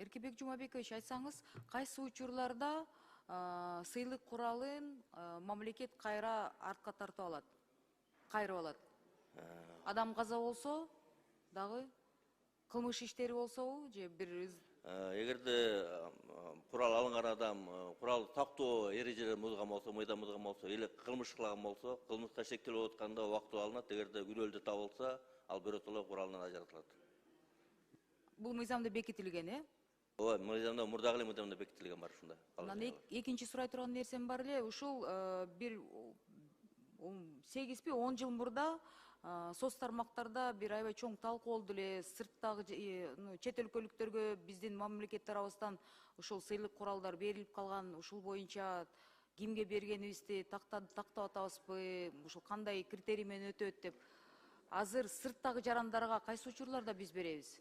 Эркебек Жумабекович, айтсаңыз, кайсы учурларда сыйлык куралын мамлекет кайра артка тартып алат, кайрып алат? Адам каза болсо дагы, кылмыш иштери болсобу, же бир Эгерде курал алынган адам курал тактоо эрежелерин бузган болсо, мыйзам бузган болсо, или кылмыш кылган болсо, кылмышка шектелип атканда убактылуу алынат. Эгерде күнөөлүү табылса, ал биротоло куралынан ажыратылат. бул мыйзамда бекитилген, Ооба, мыйзамда мурдагы эле мыйзамда бекитилген бар ушундай. Анан экинчи сурай турган нерсем бар эле, ушул бир 8-10 жыл мурда соц тармактарда бир аябай чоң талкуу болду эле, сырттагы чет өлкөлүктөргө биздин мамлекет тарабыбыздан ушул сыйлык куралдар берилип калган, ушул боюнча кимге бергенибизди тактап атабызбы, ушул кандай критерий менен өтөт деп. Азыр сырттагы жарандарга кайсы учурларда биз беребиз?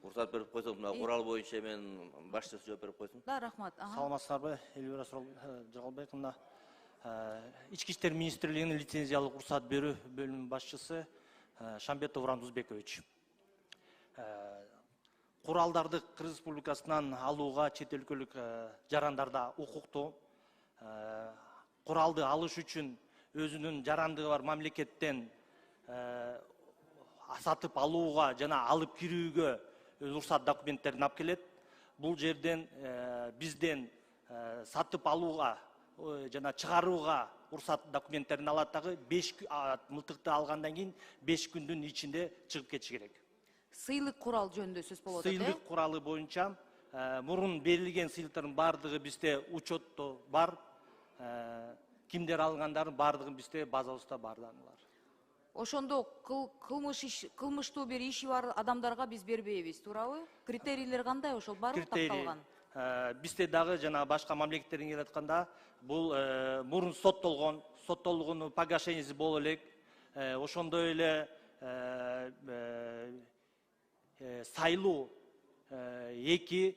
Уруксат берип койсоң, мына курал боюнча мен башчысы жооп берип койсун. Да, рахмат. Саламатсыздарбы, Элвира Жагалбек мына Ички иштер министрлигинин лицензиялык уруксат берүү бөлүмүнүн башчысы Шамбетов Уран Узбекович. Куралдарды Кыргыз Республикасынан алууга чет өлкөлүк жарандарда укуктуу. Куралды алыш үчүн өзүнүн жарандыгы бар мамлекеттен сатып алууга жана алып кирүүгө уруксат документтерин алып келет. Бул жерден бизден сатып алууга жана чыгарууга уруксат документтерин алат дагы 5 мылтыкты алгандан кийин 5 күндүн ичинде чыгып кетиши керек. Сыйлык курал жөнүндө сөз болуп атат. Сыйлык куралы боюнча мурун берилген сыйлыктардын баардыгы бизде учетто бар. Кимдер алгандардын баардыгын бизде базабызда бардыгы. Ошондо кылмыштуу бир иши бар адамдарга биз бербейбиз, туурабы? Критерийлер кандай ошол баары такталган? Бизде дагы жана башка мамлекеттерден келип атканда бул мурун соттолгону погашенияси боло элек. Ошондой эле сайлуу 2,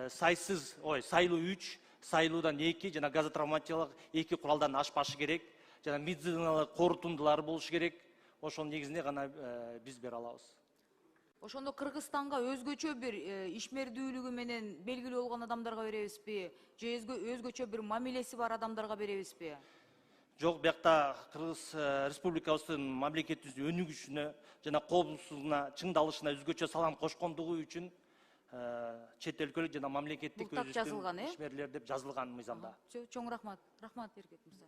сайлуу 3, сайлуудан 2 жана газотравматиялык 2 куралдан ашпашы керек. Жана медициналык корутундулары болушу керек. Ошонун негизинде гана биз бере алабыз. Ошондо Кыргызстанга өзгөчө бир ишмердүүлүгү менен белгилүү болгон адамдарга беребизби? Же өзгөчө бир мамилеси бар адамдарга беребизби? Жок, биякта Кыргыз Республикабыздын мамлекетибиздин өнүгүшүнө жана коопсуздугуна, чыңдалышына өзгөчө салам кошкондугу үчүн чет өлкөлүк жана мамлекеттик өзүчүн ишмерлер деп жазылган мыйзамда. Чоң рахмат. Рахмат, Эркек мырза.